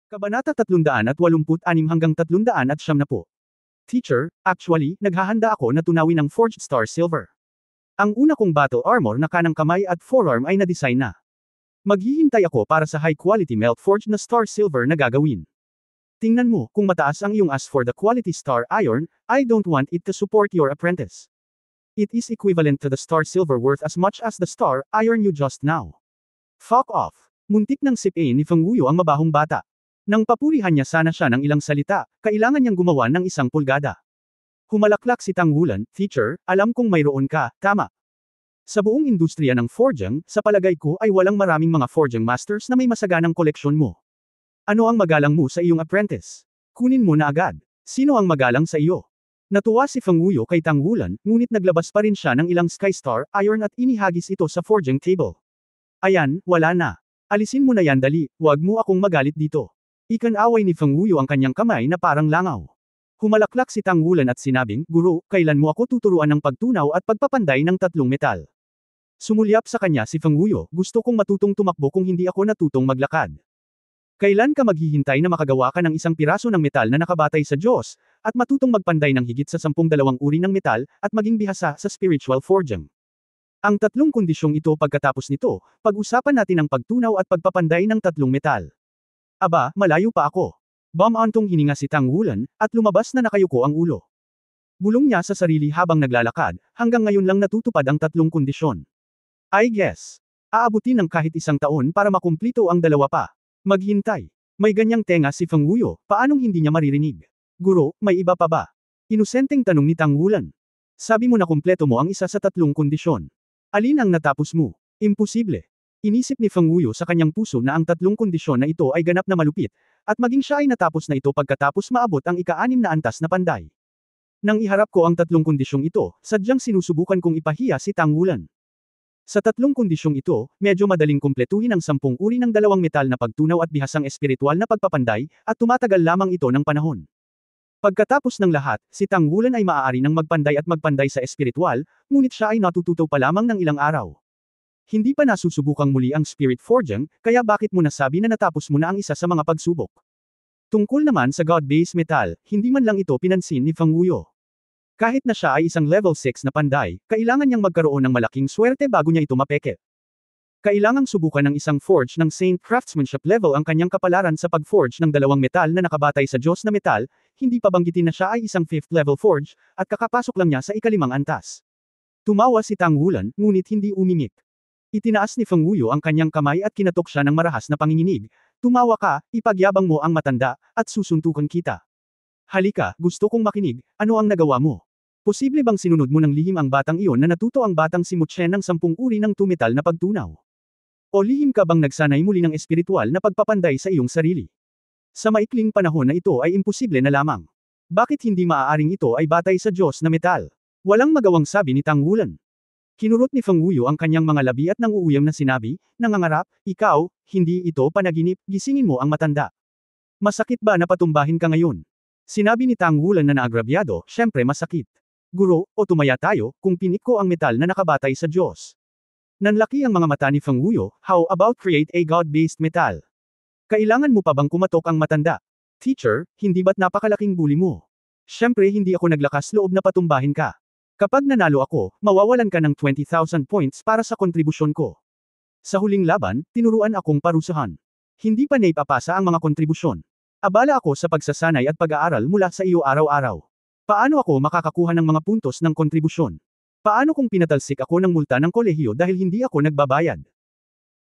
Kabanata 386 hanggang 370. Teacher, actually, naghahanda ako na tunawin ang Forged Star Silver. Ang una kong battle armor na kanang kamay at forearm ay na-design na. Maghihintay ako para sa high-quality melt forged na Star Silver na gagawin. Tingnan mo, kung mataas ang iyong as for the quality Star Iron, I don't want it to support your apprentice. It is equivalent to the Star Silver worth as much as the Star Iron you just now. Fuck off. Muntik ng sipain ni Feng Wuyo ang mabahong bata. Nang papurihan niya sana siya ng ilang salita, kailangan niyang gumawa ng 1 pulgada. Humalaklak si Tang Wulan, Teacher, alam kong mayroon ka, tama. Sa buong industriya ng forging, sa palagay ko ay walang maraming mga forging masters na may masaganang koleksyon mo. Ano ang magalang mo sa iyong apprentice? Kunin mo na agad. Sino ang magalang sa iyo? Natuwa si Feng Wuyo kay Tang Wulan, ngunit naglabas pa rin siya ng ilang Sky Star Iron at inihagis ito sa forging table. Ayan, wala na. Alisin mo na yan dali, huwag mo akong magalit dito. Ikan-away ni Feng Wuyo ang kanyang kamay na parang langaw. Humalaklak si Tang Wulan at sinabing, Guro, kailan mo ako tuturuan ng pagtunaw at pagpapanday ng 3 metal? Sumulyap sa kanya si Feng Wuyo, gusto kong matutong tumakbo kung hindi ako natutong maglakad. Kailan ka maghihintay na makagawa ka ng 1 piraso ng metal na nakabatay sa Diyos, at matutong magpanday ng higit sa 12 uri ng metal, at maging bihasa sa spiritual forging? Ang 3 kondisyong ito pagkatapos nito, pag-usapan natin ang pagtunaw at pagpapanday ng 3 metal. Aba, malayo pa ako. Bumantong hininga si Tang Wulan, at lumabas na nakayuko ang ulo. Bulong niya sa sarili habang naglalakad, hanggang ngayon lang natutupad ang 3 kondisyon. I guess. Aabutin ng kahit 1 taon para makumplito ang 2 pa. Maghintay. May ganyang tenga si Feng Wuyo, paanong hindi niya maririnig? Guro, may iba pa ba? Inusenteng tanong ni Tang Wulan. Sabi mo na kumpleto mo ang 1 sa 3 kondisyon. Alin ang natapos mo? Imposible. Inisip ni Feng Wuyo sa kanyang puso na ang 3 kondisyon na ito ay ganap na malupit, at maging siya ay natapos na ito pagkatapos maabot ang ika-6 na antas na panday. Nang iharap ko ang 3 kondisyong ito, sadyang sinusubukan kong ipahiya si Tang Wulan. Sa 3 kondisyong ito, medyo madaling kumpletuhin ang 10 uri ng 2 metal na pagtunaw at bihasang espiritual na pagpapanday, at tumatagal lamang ito ng panahon. Pagkatapos ng lahat, si Tang Wulan ay maaari ng magpanday at magpanday sa espiritual, ngunit siya ay natututo pa lamang ng ilang araw. Hindi pa nasusubukang muli ang spirit forging, kaya bakit mo nasabi na natapos mo na ang 1 sa mga pagsubok? Tungkol naman sa God-based metal, hindi man lang ito pinansin ni Feng Wuyo. Kahit na siya ay isang level 6 na panday, kailangan niyang magkaroon ng malaking swerte bago niya ito mapeke. Kailangang subukan ng isang forge ng Saint Craftsmanship level ang kanyang kapalaran sa pag-forge ng 2 metal na nakabatay sa Diyos na metal, hindi pa banggitin na siya ay isang 5th level forge, at kakapasok lang niya sa ika-5 antas. Tumawa si Tang Wulan, ngunit hindi umimik. Itinaas ni Feng Wuyo ang kanyang kamay at kinatok siya ng marahas na panginginig. Tumawa ka, ipagyabang mo ang matanda, at susuntukan kita. Halika, gusto kong makinig, ano ang nagawa mo? Posible bang sinunod mo ng lihim ang batang iyon na natuto ang batang si Muchen ng 10 uri ng 2 metal na pagtunaw? O lihim ka bang nagsanay muli ng espiritual na pagpapanday sa iyong sarili? Sa maikling panahon na ito ay imposible na lamang. Bakit hindi maaaring ito ay batay sa Diyos na metal? Walang magawang sabi ni Tang Wulan. Kinurot ni Feng Wuyo ang kanyang mga labi at nanguuyam na sinabi, nangangarap, ikaw, hindi ito panaginip, gisingin mo ang matanda. Masakit ba na patumbahin ka ngayon? Sinabi ni Tang Wulan na naagrabyado, syempre masakit. Guro, o tumaya tayo, kung pinik ko ang metal na nakabatay sa Diyos. Nanlaki ang mga mata ni Feng Wuyo, how about create a God-based metal? Kailangan mo pa bang kumatok ang matanda? Teacher, hindi ba't napakalaking bully mo? Syempre hindi ako naglakas loob na patumbahin ka. Kapag nanalo ako, mawawalan ka ng 20,000 points para sa kontribusyon ko. Sa huling laban, tinuruan akong parusahan. Hindi pa naipapasa ang mga kontribusyon. Abala ako sa pagsasanay at pag-aaral mula sa iyo araw-araw. Paano ako makakakuha ng mga puntos ng kontribusyon? Paano kung pinatalsik ako ng multa ng kolehiyo dahil hindi ako nagbabayad?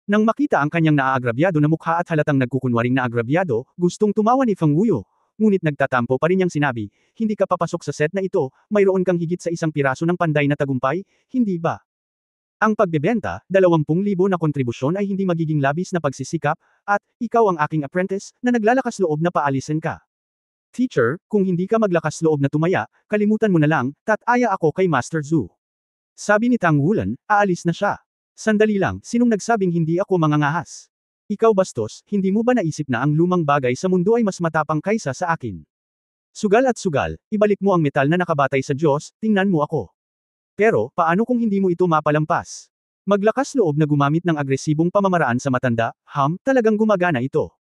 Nang makita ang kanyang naaagrabyado na mukha at halatang nagkukunwaring naagrabyado, gustong tumawa ni Feng Wuyo. Ngunit nagtatampo pa rin niyang sinabi, hindi ka papasok sa set na ito, mayroon kang higit sa 1 piraso ng panday na tagumpay, hindi ba? Ang pagbebenta, 20,000 na kontribusyon ay hindi magiging labis na pagsisikap, at, ikaw ang aking apprentice, na naglalakas loob na paalisin ka. Teacher, kung hindi ka maglakas loob na tumaya, kalimutan mo na lang, tataya ako kay Master Zhu. Sabi ni Tang Wulan, aalis na siya. Sandali lang, sinong nagsabing hindi ako mangangahas? Ikaw bastos, hindi mo ba naisip na ang lumang bagay sa mundo ay mas matapang kaysa sa akin? Sugal at sugal, ibalik mo ang metal na nakabatay sa Diyos, tingnan mo ako. Pero, paano kung hindi mo ito mapalampas? Maglakas loob na gumamit ng agresibong pamamaraan sa matanda, talagang gumagana ito.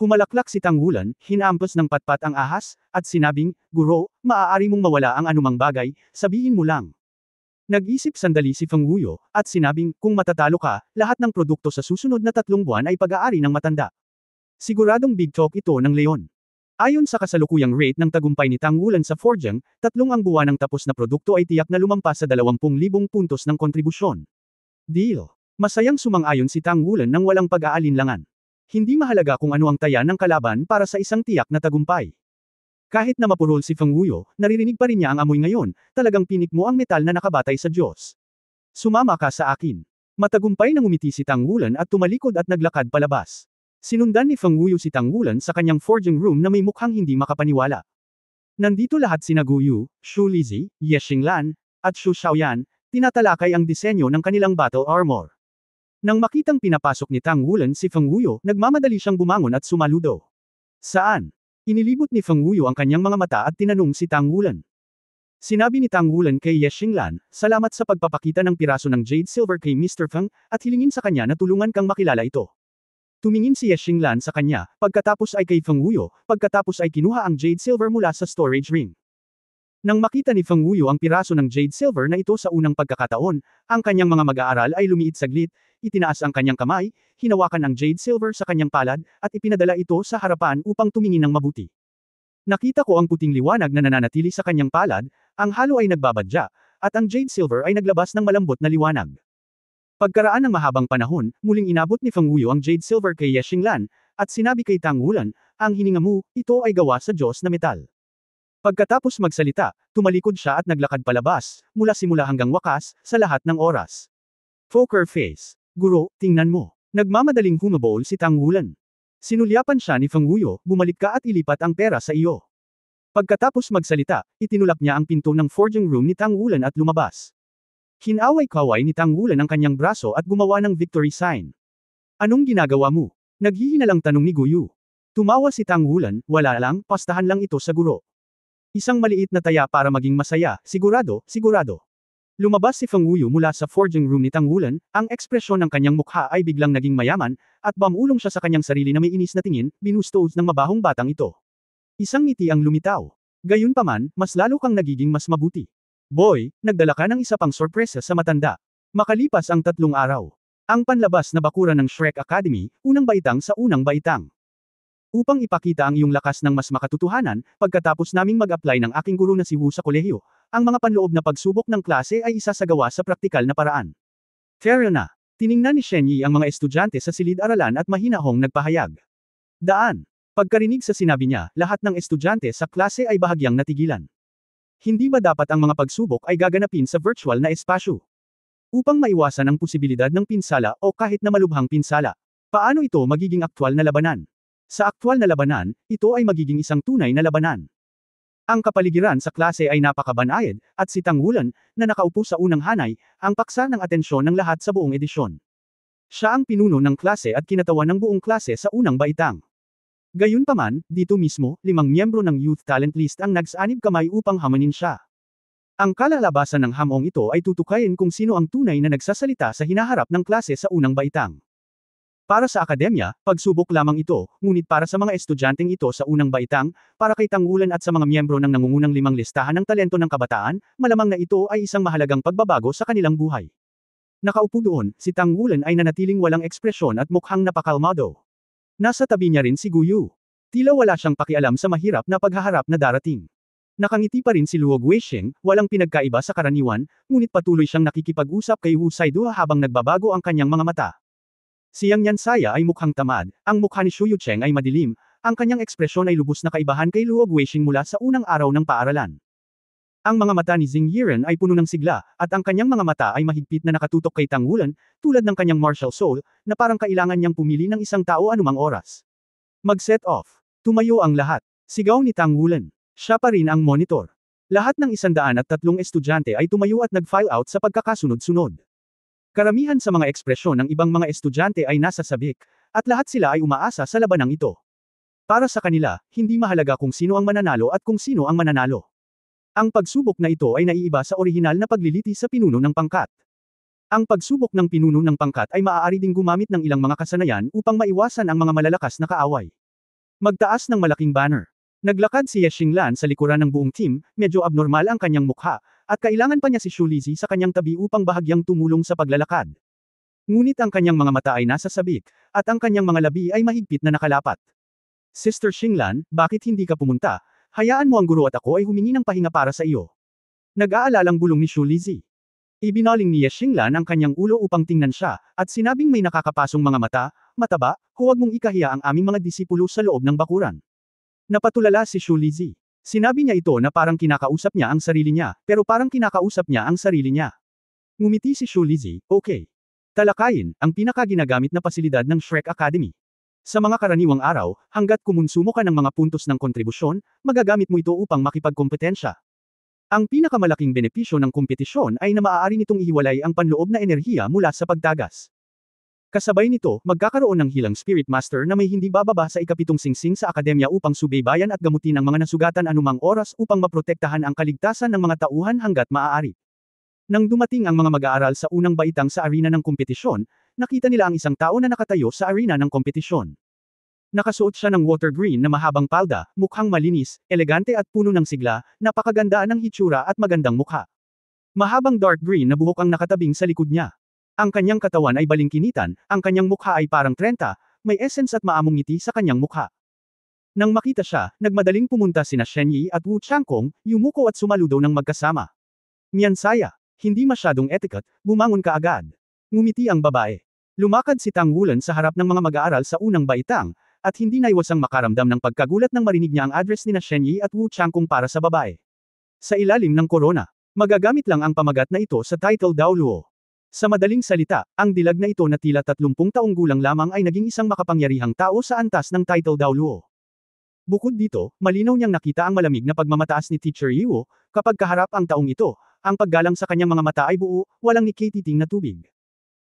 Humalaklak si Tang Wulan, hinampas ng patpat ang ahas, at sinabing, Guro, maaari mong mawala ang anumang bagay, sabihin mo lang. Nag-isip sandali si Feng Wuyo, at sinabing, kung matatalo ka, lahat ng produkto sa susunod na 3 buwan ay pag-aari ng matanda. Siguradong big talk ito ng leon. Ayon sa kasalukuyang rate ng tagumpay ni Tang Wulan sa Forjang, 3 ang buwan ng tapos na produkto ay tiyak na lumampas sa 20,000 puntos ng kontribusyon. Deal. Masayang sumang-ayon si Tang Wulan nang walang pag-aalinlangan. Hindi mahalaga kung ano ang taya ng kalaban para sa isang tiyak na tagumpay. Kahit na mapurol si Feng Wuyo, naririnig pa rin niya ang amoy ngayon, talagang pinik mo ang metal na nakabatay sa Diyos. Sumama ka sa akin. Matagumpay nang umiti si Tang Wulan at tumalikod at naglakad palabas. Sinundan ni Feng Wuyo si Tang Wulan sa kanyang forging room na may mukhang hindi makapaniwala. Nandito lahat sina Guyu, Xu Lizi, Ye Xinglan, at Xu Xiaoyan, tinatalakay ang disenyo ng kanilang battle armor. Nang makitang pinapasok ni Tang Wulan si Feng Wuyo, nagmamadali siyang bumangon at sumaludo. Saan? Inilibot ni Feng Wuyo ang kanyang mga mata at tinanong si Tang Wulan. Sinabi ni Tang Wulan kay Ye Xinglan, salamat sa pagpapakita ng piraso ng Jade Silver kay Mr. Feng, at hilingin sa kanya na tulungan kang makilala ito. Tumingin si Ye Xinglan sa kanya, pagkatapos ay kay Feng Wuyo, pagkatapos ay kinuha ang Jade Silver mula sa storage ring. Nang makita ni Feng Wuyo ang piraso ng Jade Silver na ito sa unang pagkakataon, ang kanyang mga mag-aaral ay lumiit saglit, itinaas ang kanyang kamay, hinawakan ang Jade Silver sa kanyang palad, at ipinadala ito sa harapan upang tumingin ng mabuti. Nakita ko ang puting liwanag na nananatili sa kanyang palad, ang halo ay nagbabadya, at ang Jade Silver ay naglabas ng malambot na liwanag. Pagkaraan ng mahabang panahon, muling inabot ni Feng Wuyo ang Jade Silver kay Ye Xinglan, at sinabi kay Tang Wulan, ang hininga mo, ito ay gawa sa Diyos na metal. Pagkatapos magsalita, tumalikod siya at naglakad palabas, mula simula hanggang wakas, sa lahat ng oras. Poker face. Guro, tingnan mo. Nagmamadaling humabol si Tang Wulan. Sinulyapan siya ni Feng Wuyo, bumalik ka at ilipat ang pera sa iyo. Pagkatapos magsalita, itinulak niya ang pinto ng forging room ni Tang Wulan at lumabas. Hinaway-kaway ni Tang Wulan ang kanyang braso at gumawa ng victory sign. Anong ginagawa mo? Naghihinalang tanong ni Guyu. Tumawa si Tang Wulan, wala lang, pastahan lang ito sa guro. Isang maliit na taya para maging masaya, sigurado, sigurado. Lumabas si Feng Wuyo mula sa forging room ni Tang Wulan, ang ekspresyon ng kanyang mukha ay biglang naging mayaman, at bamulong siya sa kanyang sarili na may inis na tingin, binustos ng mabahong batang ito. Isang ngiti ang lumitaw. Gayunpaman, mas lalo kang nagiging mas mabuti. Boy, nagdala ka ng isa pang sorpresa sa matanda. Makalipas ang 3 araw. Ang panlabas na bakuran ng Shrek Academy, unang baitang sa unang baitang. Upang ipakita ang iyong lakas ng mas makatotohanan, pagkatapos naming mag-apply ng aking guro na si Wu sa kolehiyo, ang mga panloob na pagsubok ng klase ay isasagawa sa praktikal na paraan. Tara na. Tiningnan ni Shen Yi ang mga estudyante sa silid-aralan at mahinahong nagpahayag. Daan. Pagkarinig sa sinabi niya, lahat ng estudyante sa klase ay bahagyang natigilan. Hindi ba dapat ang mga pagsubok ay gaganapin sa virtual na espasyo? Upang maiwasan ang posibilidad ng pinsala o kahit na malubhang pinsala. Paano ito magiging aktwal na labanan? Sa aktwal na labanan, ito ay magiging isang tunay na labanan. Ang kapaligiran sa klase ay napakabanayad, at si Tang Wulan, na nakaupo sa unang hanay, ang paksa ng atensyon ng lahat sa buong edisyon. Siya ang pinuno ng klase at kinatawan ng buong klase sa unang baitang. Gayunpaman, dito mismo, 5 miyembro ng Youth Talent List ang nagsanib kamay upang hamanin siya. Ang kalalabasan ng hamong ito ay tutukayin kung sino ang tunay na nagsasalita sa hinaharap ng klase sa unang baitang. Para sa akademya, pagsubok lamang ito, ngunit para sa mga estudyanteng ito sa unang baitang, para kay Tang Wulan at sa mga miyembro ng nangungunang 5 listahan ng talento ng kabataan, malamang na ito ay isang mahalagang pagbabago sa kanilang buhay. Nakaupo doon, si Tang Wulan ay nanatiling walang ekspresyon at mukhang napakalmado. Nasa tabi niya rin si Guyu. Tila wala siyang pakialam sa mahirap na paghaharap na darating. Nakangiti pa rin si Luo Guisheng, walang pinagkaiba sa karaniwan, ngunit patuloy siyang nakikipag-usap kay Wu Saidua habang nagbabago ang kanyang mga mata. Si Yang Yansaya ay mukhang tamad, ang mukha ni Shu Yucheng ay madilim, ang kanyang ekspresyon ay lubos na kaibahan kay Luo Guisheng mula sa unang araw ng paaralan. Ang mga mata ni Xing Yiren ay puno ng sigla, at ang kanyang mga mata ay mahigpit na nakatutok kay Tang Wulan, tulad ng kanyang martial soul, na parang kailangan niyang pumili ng isang tao anumang oras. Mag-set off. Tumayo ang lahat. Sigaw ni Tang Wulan. Siya pa rin ang monitor. Lahat ng 103 estudyante ay tumayo at nag-file out sa pagkakasunod-sunod. Karamihan sa mga ekspresyon ng ibang mga estudyante ay nasa sabik, at lahat sila ay umaasa sa labanang ito. Para sa kanila, hindi mahalaga kung sino ang mananalo at kung sino ang mananalo. Ang pagsubok na ito ay naiiba sa orihinal na pagliliti sa pinuno ng pangkat. Ang pagsubok ng pinuno ng pangkat ay maaari ding gumamit ng ilang mga kasanayan upang maiwasan ang mga malalakas na kaaway. Magtaas ng malaking banner. Naglakad si Ye Xinglan sa likuran ng buong team, medyo abnormal ang kanyang mukha, at kailangan pa niya si Xu Lizhi sa kanyang tabi upang bahagyang tumulong sa paglalakad. Ngunit ang kanyang mga mata ay nasa sabik, at ang kanyang mga labi ay mahigpit na nakalapat. Sister Xinglan, bakit hindi ka pumunta? Hayaan mo ang guro at ako ay humingi ng pahinga para sa iyo. Nag-aalalang bulong ni Xu Lizhi. Ibinaling ni Ye Xinglan ang kanyang ulo upang tingnan siya, at sinabing may nakakapasong mga mata, mataba, huwag mong ikahiya ang aming mga disipulo sa loob ng bakuran. Napatulala si Xu Lizhi. Sinabi niya ito na parang kinakausap niya ang sarili niya, pero parang kinakausap niya ang sarili niya. Ngumiti si Xu Lizhi, okay. Talakayin, ang pinakaginagamit na pasilidad ng Shrek Academy. Sa mga karaniwang araw, hanggat kumonsumo ka ng mga puntos ng kontribusyon, magagamit mo ito upang makipagkompetensya. Ang pinakamalaking benepisyo ng kompetisyon ay na maaari nitong ihiwalay ang panloob na enerhiya mula sa pagtagas. Kasabay nito, magkakaroon ng hilang Spirit Master na may hindi bababa sa ikapitong singsing sa akademya upang subaybayan at gamutin ang mga nasugatan anumang oras upang maprotektahan ang kaligtasan ng mga tauhan hanggat maaari. Nang dumating ang mga mag-aaral sa unang baitang sa arena ng kompetisyon, nakita nila ang isang tao na nakatayo sa arena ng kompetisyon. Nakasuot siya ng water green na mahabang palda, mukhang malinis, elegante at puno ng sigla, napakaganda ng hitsura at magandang mukha. Mahabang dark green na buhok ang nakatabing sa likod niya. Ang kanyang katawan ay balingkinitan, ang kanyang mukha ay parang 30, may essence at maamong ngiti sa kanyang mukha. Nang makita siya, nagmadaling pumunta sina Shen Yi at Wu Changkong, yumuko at sumaludo ng magkasama. Miansaya, hindi masyadong etiquette, bumangon ka agad. Ngumiti ang babae. Lumakad si Tang Wulan sa harap ng mga mag-aaral sa unang baitang, at hindi naiwasang makaramdam ng pagkagulat nang marinig niya ang address ni Shen Yi at Wu Changkong para sa babae. Sa ilalim ng korona, magagamit lang ang pamagat na ito sa title Daoluo. Sa madaling salita, ang dilag na ito na tila 30 taong gulang lamang ay naging isang makapangyarihang tao sa antas ng title Daoluo. Bukod dito, malinaw niyang nakita ang malamig na pagmamataas ni Teacher Yiwo, kapag kaharap ang taong ito, ang paggalang sa kanyang mga mata ay buo, walang nikititing na tubig.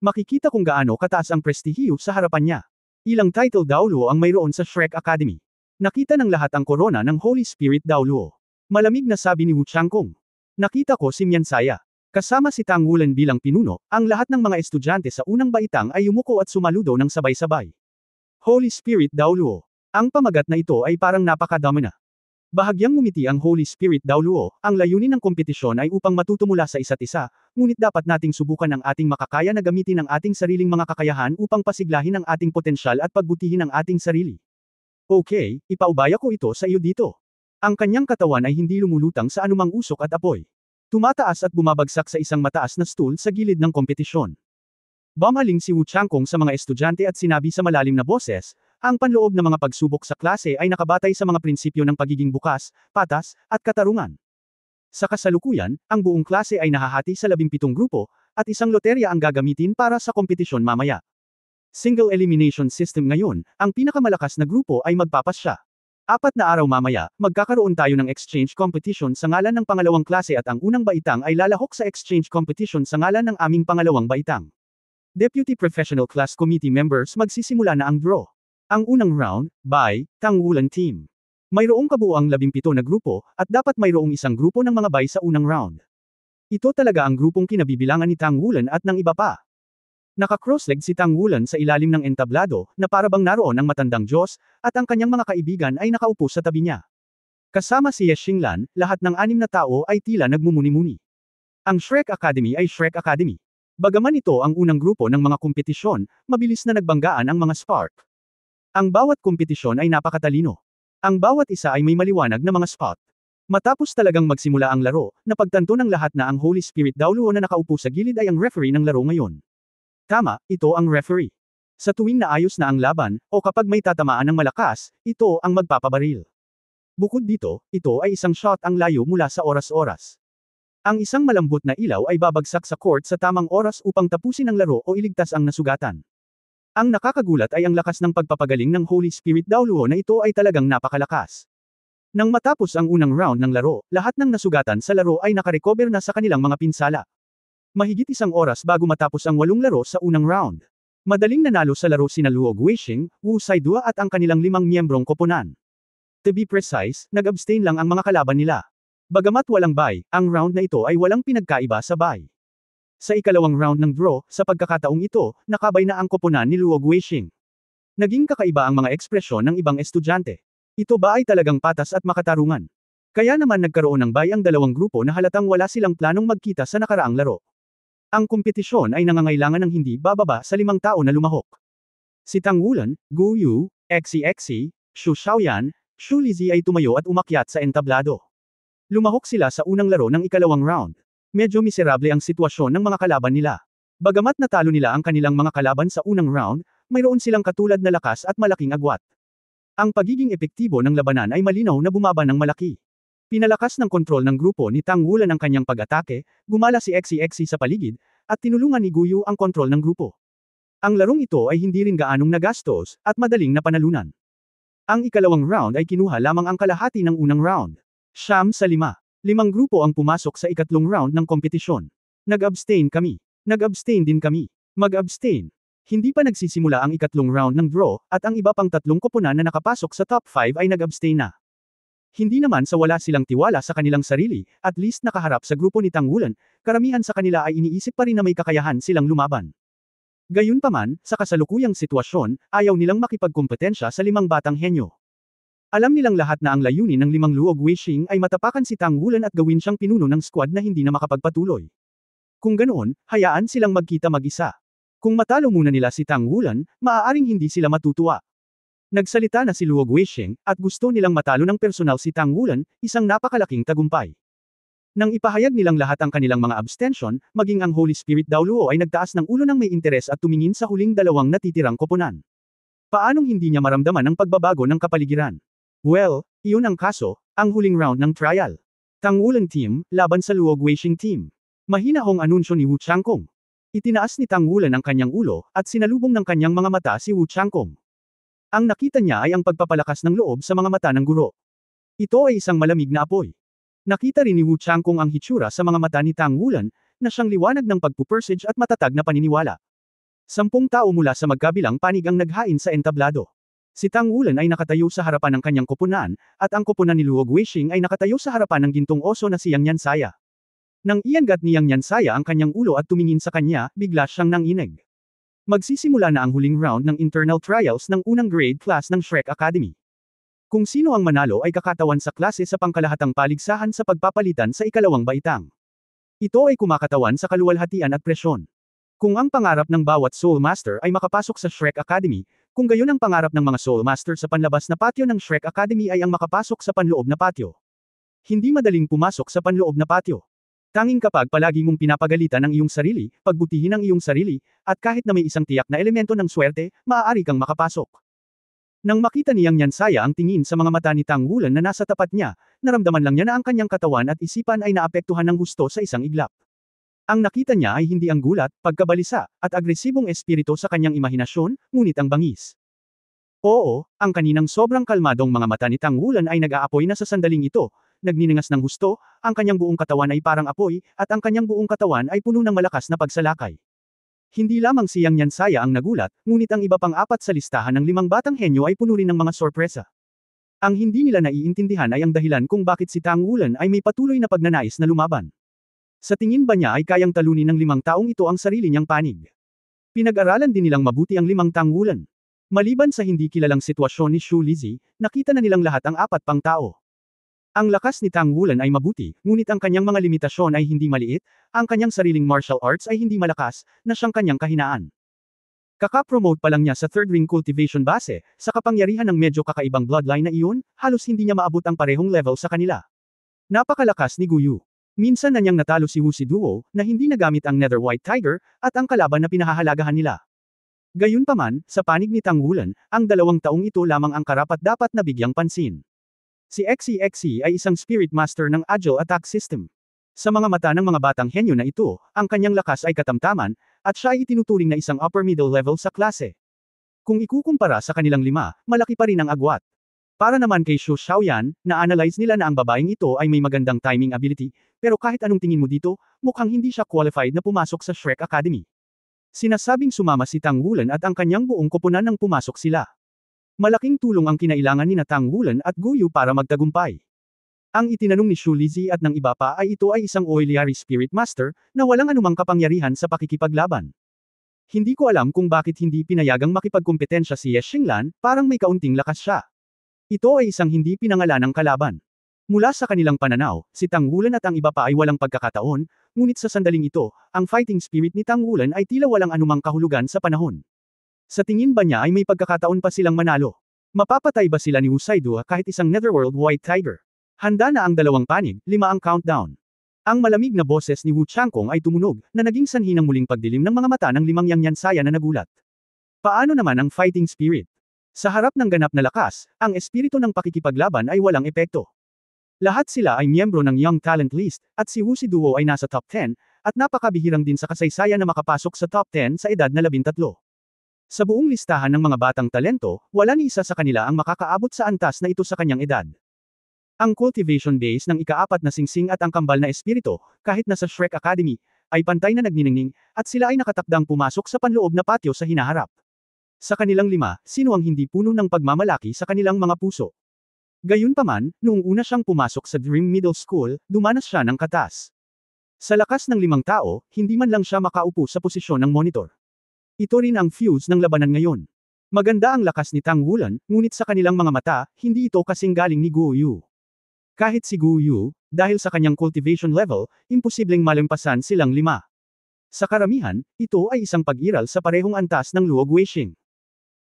Makikita kung gaano kataas ang prestihiyo sa harapan niya. Ilang title Daoluo ang mayroon sa Shrek Academy. Nakita ng lahat ang korona ng Holy Spirit Daoluo. Malamig na sabi ni Wu Changkong. Nakita ko si Miansaya. Kasama si Tang Wulan bilang pinuno, ang lahat ng mga estudyante sa unang baitang ay yumuko at sumaludo ng sabay-sabay. Holy Spirit Daoluo. Ang pamagat na ito ay parang napakadami na. Bahagyang ngumiti ang Holy Spirit Daoluo, ang layunin ng kompetisyon ay upang matuto mula sa isa't isa, ngunit dapat nating subukan ang ating makakaya na gamitin ang ating sariling mga kakayahan upang pasiglahin ang ating potensyal at pagbutihin ang ating sarili. Okay, ipaubaya ko ito sa iyo dito. Ang kanyang katawan ay hindi lumulutang sa anumang usok at apoy. Tumataas at bumabagsak sa isang mataas na stool sa gilid ng kompetisyon. Bumaling si Wu Changkong sa mga estudyante at sinabi sa malalim na boses, ang panloob na mga pagsubok sa klase ay nakabatay sa mga prinsipyo ng pagiging bukas, patas, at katarungan. Sa kasalukuyan, ang buong klase ay nahahati sa 17 grupo, at isang loterya ang gagamitin para sa kompetisyon mamaya. Single elimination system ngayon, ang pinakamalakas na grupo ay magpapasya. 4 na araw mamaya, magkakaroon tayo ng exchange competition sa ngalan ng pangalawang klase at ang unang baitang ay lalahok sa exchange competition sa ngalan ng aming pangalawang baitang. Deputy Professional Class Committee members magsisimula na ang draw. Ang unang round, by Tang Wulan Team. Mayroong kabuuang 17 na grupo, at dapat mayroong isang grupo ng mga bay sa unang round. Ito talaga ang grupong kinabibilangan ni Tang Wulan at ng iba pa. Naka-crossleg si Tang Wulan sa ilalim ng entablado, na parabang naroon ang matandang Diyos, at ang kanyang mga kaibigan ay nakaupo sa tabi niya. Kasama si Ye Xinglan, lahat ng 6 na tao ay tila nagmumuni-muni. Ang Shrek Academy ay Shrek Academy. Bagaman ito ang unang grupo ng mga kompetisyon, mabilis na nagbanggaan ang mga spark. Ang bawat kompetisyon ay napakatalino. Ang bawat isa ay may maliwanag na mga spot. Matapos talagang magsimula ang laro, napagtanto ng lahat na ang Holy Spirit Daoluo na nakaupo sa gilid ay ang referee ng laro ngayon. Tama, ito ang referee. Sa tuwing naayos na ang laban, o kapag may tatamaan ng malakas, ito ang magpapabaril. Bukod dito, ito ay isang shot ang layo mula sa oras-oras. Ang isang malambot na ilaw ay babagsak sa court sa tamang oras upang tapusin ang laro o iligtas ang nasugatan. Ang nakakagulat ay ang lakas ng pagpapagaling ng Holy Spirit Daoluo na ito ay talagang napakalakas. Nang matapos ang unang round ng laro, lahat ng nasugatan sa laro ay nakarecover na sa kanilang mga pinsala. Mahigit 1 oras bago matapos ang 8 laro sa unang round. Madaling nanalo sa laro sina Luo Guixing, Wu Saidua at ang kanilang 5 miyembrong koponan. To be precise, nag-abstain lang ang mga kalaban nila. Bagamat walang bye, ang round na ito ay walang pinagkaiba sa bye. Sa ikalawang round ng draw, sa pagkakataong ito, nakabay na ang koponan ni Luo Guixing. Naging kakaiba ang mga ekspresyon ng ibang estudyante. Ito ba ay talagang patas at makatarungan? Kaya naman nagkaroon ng bay ang dalawang grupo na halatang wala silang planong magkita sa nakaraang laro. Ang kompetisyon ay nangangailangan ng hindi bababa sa 5 tao na lumahok. Si Tang Wulan, Gu Yu, Xi, Xu Xiaoyan, Xu Lizi ay tumayo at umakyat sa entablado. Lumahok sila sa unang laro ng ikalawang round. Medyo miserable ang sitwasyon ng mga kalaban nila. Bagamat natalo nila ang kanilang mga kalaban sa unang round, mayroon silang katulad na lakas at malaking agwat. Ang pagiging epektibo ng labanan ay malinaw na bumaba ng malaki. Pinalakas ng kontrol ng grupo ni Tang Wulan ang kanyang pag-atake, gumala si Xi sa paligid, at tinulungan ni Guyu ang kontrol ng grupo. Ang larong ito ay hindi rin gaanong nagastos, at madaling napanalunan. Ang ikalawang round ay kinuha lamang ang kalahati ng unang round. 9-5. 5 grupo ang pumasok sa ikatlong round ng kompetisyon. Nag-abstain kami. Nag-abstain din kami. Mag-abstain. Hindi pa nagsisimula ang ikatlong round ng draw, at ang iba pang tatlong koponan na nakapasok sa top 5 ay nag-abstain na. Hindi naman sa wala silang tiwala sa kanilang sarili, at least nakaharap sa grupo ni Tang Wulan, karamihan sa kanila ay iniisip pa rin na may kakayahan silang lumaban. Gayunpaman, sa kasalukuyang sitwasyon, ayaw nilang makipagkompetensya sa 5 batang henyo. Alam nilang lahat na ang layunin ng 5 luog wishing ay matapakan si Tang Wulan at gawin siyang pinuno ng squad na hindi na makapagpatuloy. Kung ganoon, hayaan silang magkita mag-isa. Kung matalo muna nila si Tang Wulan, maaaring hindi sila matutuwa. Nagsalita na si Luog Wishing, at gusto nilang matalo ng personal si Tang Wulan, isang napakalaking tagumpay. Nang ipahayag nilang lahat ang kanilang mga abstention, maging ang Holy Spirit daw Luo ay nagtaas ng ulo ng may interes at tumingin sa huling dalawang natitirang koponan. Paanong hindi niya maramdaman ang pagbabago ng kapaligiran? Well, iyon ang kaso, ang huling round ng trial. Tang Wulan team, laban sa Luog Wishing team. Mahinahong anunsyo ni Wu Changkong. Itinaas ni Tang Wulan ang kanyang ulo, at sinalubong ng kanyang mga mata si Wu Changkong. Ang nakita niya ay ang pagpapalakas ng loob sa mga mata ng guro. Ito ay isang malamig na apoy. Nakita rin ni Wu Changkong ang hitsura sa mga mata ni Tang Wulan, na siyang liwanag ng pagpupursige at matatag na paniniwala. 10 tao mula sa magkabilang panig ang naghain sa entablado. Si Tang Wulan ay nakatayo sa harapan ng kanyang koponan, at ang koponan ni Luog Wishing ay nakatayo sa harapan ng gintong oso na si Yang Nyansaya. Nang iangat ni Yang Nyansaya ang kanyang ulo at tumingin sa kanya, bigla siyang nanginig. Magsisimula na ang huling round ng internal trials ng unang grade class ng Shrek Academy. Kung sino ang manalo ay kakatawan sa klase sa pangkalahatang paligsahan sa pagpapalitan sa ikalawang baitang. Ito ay kumakatawan sa kaluwalhatian at presyon. Kung ang pangarap ng bawat Soul Master ay makapasok sa Shrek Academy, kung gayon ang pangarap ng mga Soul Master sa panlabas na patio ng Shrek Academy ay ang makapasok sa panloob na patio. Hindi madaling pumasok sa panloob na patio. Tanging kapag palagi mong pinapagalitan ang iyong sarili, pagbutihin ang iyong sarili, at kahit na may isang tiyak na elemento ng swerte, maaari kang makapasok. Nang makita ni Yang Nyansaya ang tingin sa mga mata ni Tang Wulan na nasa tapat niya, naramdaman lang niya na ang kanyang katawan at isipan ay naapektuhan ng gusto sa isang iglap. Ang nakita niya ay hindi ang gulat, pagkabalisa, at agresibong espiritu sa kanyang imahinasyon, ngunit ang bangis. Oo, ang kaninang sobrang kalmadong mga mata ni Tang Wulan ay nag-aapoy na sa sandaling ito. Nagniningas ng husto, ang kanyang buong katawan ay parang apoy, at ang kanyang buong katawan ay puno ng malakas na pagsalakay. Hindi lamang si Yang Nyansaya ang nagulat, ngunit ang iba pang 4 sa listahan ng 5 batang henyo ay puno rin ng mga sorpresa. Ang hindi nila naiintindihan ay ang dahilan kung bakit si Tang Wulan ay may patuloy na pagnanais na lumaban. Sa tingin ba niya ay kayang talunin ng 5 taong ito ang sarili niyang panig? Pinag-aralan din nilang mabuti ang 5 Tang Wulan. Maliban sa hindi kilalang sitwasyon ni Xu Lizi, nakita na nilang lahat ang 4 pang tao. Ang lakas ni Tang Wulan ay mabuti, ngunit ang kanyang mga limitasyon ay hindi maliit, ang kanyang sariling martial arts ay hindi malakas, na siyang kanyang kahinaan. Kaka-promote pa lang niya sa third ring cultivation base, sa kapangyarihan ng medyo kakaibang bloodline na iyon, halos hindi niya maabot ang parehong level sa kanila. Napakalakas ni Guyu. Minsan na niyang natalo si Wu Siduo, na hindi nagamit ang Nether White Tiger, at ang kalaban na pinahahalagahan nila. Gayunpaman, sa panig ni Tang Wulan, ang 2 taong ito lamang ang karapat-dapat na bigyang pansin. Si Xi ay isang Spirit Master ng Agile Attack System. Sa mga mata ng mga batang henyo na ito, ang kanyang lakas ay katamtaman, at siya ay itinuturing na isang upper middle level sa klase. Kung ikukumpara sa kanilang 5, malaki pa rin ang agwat. Para naman kay Xu Xiaoyan, na-analyze nila na ang babaeng ito ay may magandang timing ability, pero kahit anong tingin mo dito, mukhang hindi siya qualified na pumasok sa Shrek Academy. Sinasabing sumama si Tang Wulan at ang kanyang buong koponan nang pumasok sila. Malaking tulong ang kinailangan ni Tang Wulan at Guyu para magtagumpay. Ang itinanong ni Xu Lizi at ng iba pa ay ito ay isang Oiliari Spirit Master, na walang anumang kapangyarihan sa pakikipaglaban. Hindi ko alam kung bakit hindi pinayagang makipagkumpetensya si Ye Xinglan, parang may kaunting lakas siya. Ito ay isang hindi pinangalanang kalaban. Mula sa kanilang pananaw, si Tang Wulan at ang iba pa ay walang pagkakataon, ngunit sa sandaling ito, ang fighting spirit ni Tang Wulan ay tila walang anumang kahulugan sa panahon. Sa tingin ba niya ay may pagkakataon pa silang manalo? Mapapatay ba sila ni Wu Saidua kahit isang Netherworld White Tiger? Handa na ang dalawang panig, 5 ang countdown. Ang malamig na boses ni Wu Changkong ay tumunog, na naging sanhi ng muling pagdilim ng mga mata ng 5 Yang Yansaya na nagulat. Paano naman ang fighting spirit? Sa harap ng ganap na lakas, ang espiritu ng pakikipaglaban ay walang epekto. Lahat sila ay miyembro ng Young Talent List, at si Wu Siduo ay nasa top 10, at napakabihirang din sa kasaysayan na makapasok sa top 10 sa edad na 13. Sa buong listahan ng mga batang talento, wala ni isa sa kanila ang makakaabot sa antas na ito sa kanyang edad. Ang cultivation base ng ika-4 na singsing at ang kambal na espiritu, kahit nasa Shrek Academy, ay pantay na nagniningning, at sila ay nakatakdang pumasok sa panloob na patio sa hinaharap. Sa kanilang 5, sino ang hindi puno ng pagmamalaki sa kanilang mga puso? Gayunpaman, noong una siyang pumasok sa Dream Middle School, dumanas siya ng katas. Sa lakas ng 5 tao, hindi man lang siya makaupo sa posisyon ng monitor. Ito rin ang fuse ng labanan ngayon. Maganda ang lakas ni Tang Wulan, ngunit sa kanilang mga mata, hindi ito kasing galing ni Guo Yu. Kahit si Guo Yu, dahil sa kanyang cultivation level, imposibleng malampasan silang 5. Sa karamihan, ito ay isang pag-iral sa parehong antas ng Luo Guixing.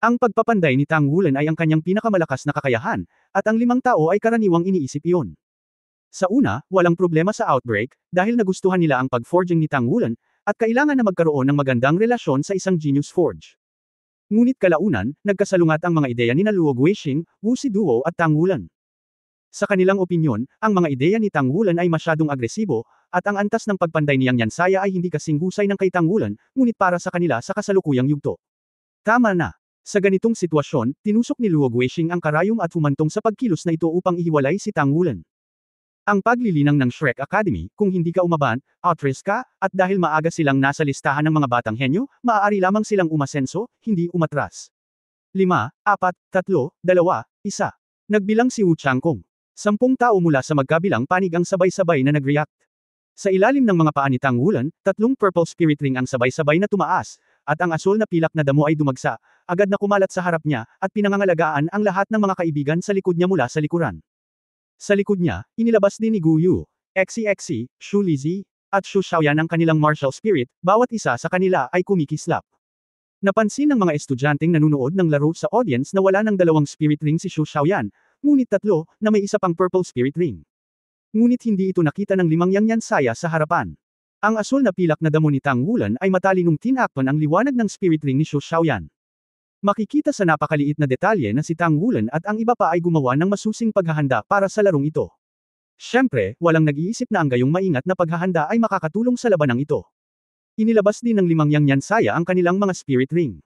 Ang pagpapanday ni Tang Wulan ay ang kanyang pinakamalakas na kakayahan, at ang 5 tao ay karaniwang iniisip iyon. Sa una, walang problema sa outbreak, dahil nagustuhan nila ang pag-forging ni Tang Wulan, at kailangan na magkaroon ng magandang relasyon sa isang genius forge. Ngunit kalaunan, nagkasalungat ang mga ideya ni Luo Guixing, Wu Siduo at Tang Wulan. Sa kanilang opinyon, ang mga ideya ni Tang Wulan ay masyadong agresibo, at ang antas ng pagpanday ni Yang Yansaya ay hindi kasing husay ng kay Tang Wulan, ngunit para sa kanila sa kasalukuyang yugto. Tama na. Sa ganitong sitwasyon, tinusok ni Luo Guixing ang karayom at humantong sa pagkilos na ito upang ihiwalay si Tang Wulan. Ang paglilinang ng Shrek Academy, kung hindi ka umaban, outrisk ka, at dahil maaga silang nasa listahan ng mga batang henyo, maaari lamang silang umasenso, hindi umatras. 5, 4, 3, 2, 1. Nagbilang si Wu Changkong. 10 tao mula sa magkabilang panig ang sabay-sabay na nag-react. Sa ilalim ng mga paa ni Tang Wulan, 3 purple spirit ring ang sabay-sabay na tumaas, at ang asul na pilak na damo ay dumagsa, agad na kumalat sa harap niya, at pinangangalagaan ang lahat ng mga kaibigan sa likod niya mula sa likuran. Sa likod niya, inilabas din ni Guo Yu, Xi, Shu Lizhi, at Shu Xiaoyan ang kanilang martial spirit, bawat isa sa kanila ay kumikislap. Napansin ng mga estudyanteng nanunood ng laro sa audience na wala ng 2 spirit ring si Shu Xiaoyan, ngunit 3 na may isa pang purple spirit ring. Ngunit hindi ito nakita ng 5 Yang Yansaya sa harapan. Ang asul na pilak na damo ni Tang Wulan ay matalinong tinakpan ang liwanag ng spirit ring ni Shu Xiaoyan. Makikita sa napakaliit na detalye na si Tang Wulan at ang iba pa ay gumawa ng masusing paghahanda para sa larong ito. Siyempre, walang nag-iisip na ang gayong maingat na paghahanda ay makakatulong sa labanang ito. Inilabas din ng 5 Yang Yansaya ang kanilang mga spirit ring.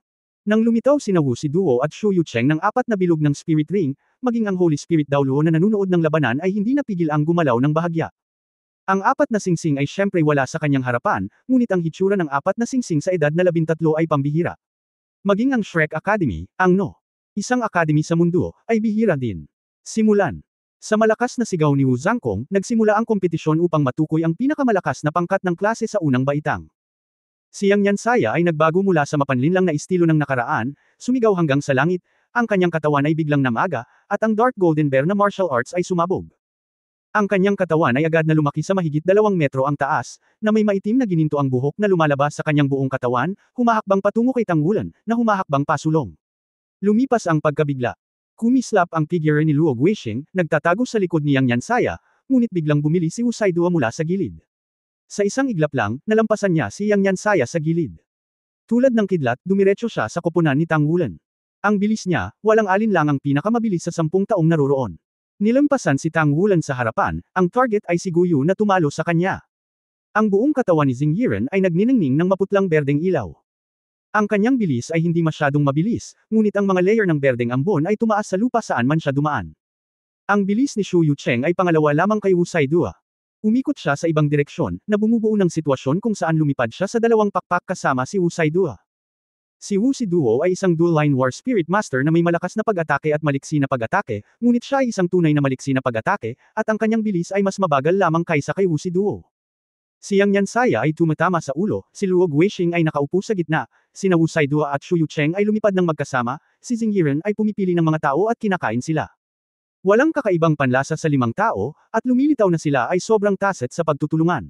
Nang lumitaw sina Wu Siduo at Shu Yucheng ng 4 na bilog ng spirit ring, maging ang Holy Spirit daw Luo na nanunood ng labanan ay hindi napigil ang gumalaw ng bahagya. Ang 4 na singsing ay syempre wala sa kanyang harapan, ngunit ang hitsura ng 4 na singsing sa edad na 13 ay pambihira. Maging ang Shrek Academy, ang isang academy sa mundo, ay bihira din. Simulan. Sa malakas na sigaw ni Wu Zhangkong, nagsimula ang kompetisyon upang matukoy ang pinakamalakas na pangkat ng klase sa unang baitang. Si Yang Yansaya ay nagbago mula sa mapanlinlang na estilo ng nakaraan, sumigaw hanggang sa langit, ang kanyang katawan ay biglang namaga, at ang Dark Golden Bear na martial arts ay sumabog. Ang kanyang katawan ay agad na lumaki sa mahigit 2 metro ang taas, na may maitim na gininto ang buhok na lumalabas sa kanyang buong katawan, humahakbang patungo kay Tang Wulan, na humahakbang pasulong. Lumipas ang pagkabigla. Kumislap ang figure ni Luo Guixing, nagtatago sa likod ni Yang Yansaya, ngunit biglang bumili si Wu Saidua mula sa gilid. Sa isang iglap lang, nalampasan niya si Yang Yansaya sa gilid. Tulad ng kidlat, dumiretso siya sa koponan ni Tang Wulan. Ang bilis niya, walang alinlangang pinakamabilis sa 10 taong naroroon. Nilampasan si Tang Wulan sa harapan, ang target ay si Guo Yu na tumalo sa kanya. Ang buong katawan ni Xing Yiren ay nagniningning ng maputlang berdeng ilaw. Ang kanyang bilis ay hindi masyadong mabilis, ngunit ang mga layer ng berdeng ambon ay tumaas sa lupa saan man siya dumaan. Ang bilis ni Shu Yucheng ay pangalawa lamang kay Wu Saidua. Umikot siya sa ibang direksyon, na bumubuo ng sitwasyon kung saan lumipad siya sa 2 pakpak kasama si Wu Saidua. Si Wu Siduo ay isang dual-line war spirit master na may malakas na pag-atake at maliksi na pag-atake, ngunit siya ay isang tunay na maliksi na pag-atake, at ang kanyang bilis ay mas mabagal lamang kaysa kay Wu Siduo. Si Yang Yansaya ay tumatama sa ulo, si Luog Weisheng ay nakaupo sa gitna, sina Wu Saidua at Shu Yucheng ay lumipad ng magkasama, si Xing Yiren ay pumipili ng mga tao at kinakain sila. Walang kakaibang panlasa sa 5 tao, at lumilitaw na sila ay sobrang taset sa pagtutulungan.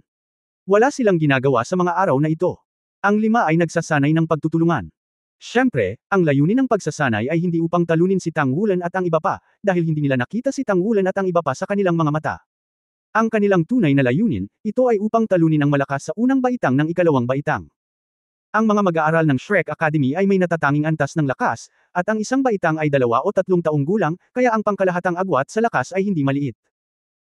Wala silang ginagawa sa mga araw na ito. Ang 5 ay nagsasanay ng pagtutulungan. Siyempre, ang layunin ng pagsasanay ay hindi upang talunin si Tang Wulan at ang iba pa, dahil hindi nila nakita si Tang Wulan at ang iba pa sa kanilang mga mata. Ang kanilang tunay na layunin, ito ay upang talunin ang malakas sa unang baitang ng ikalawang baitang. Ang mga mag-aaral ng Shrek Academy ay may natatanging antas ng lakas, at ang isang baitang ay 2 o 3 taong gulang, kaya ang pangkalahatang agwat sa lakas ay hindi maliit.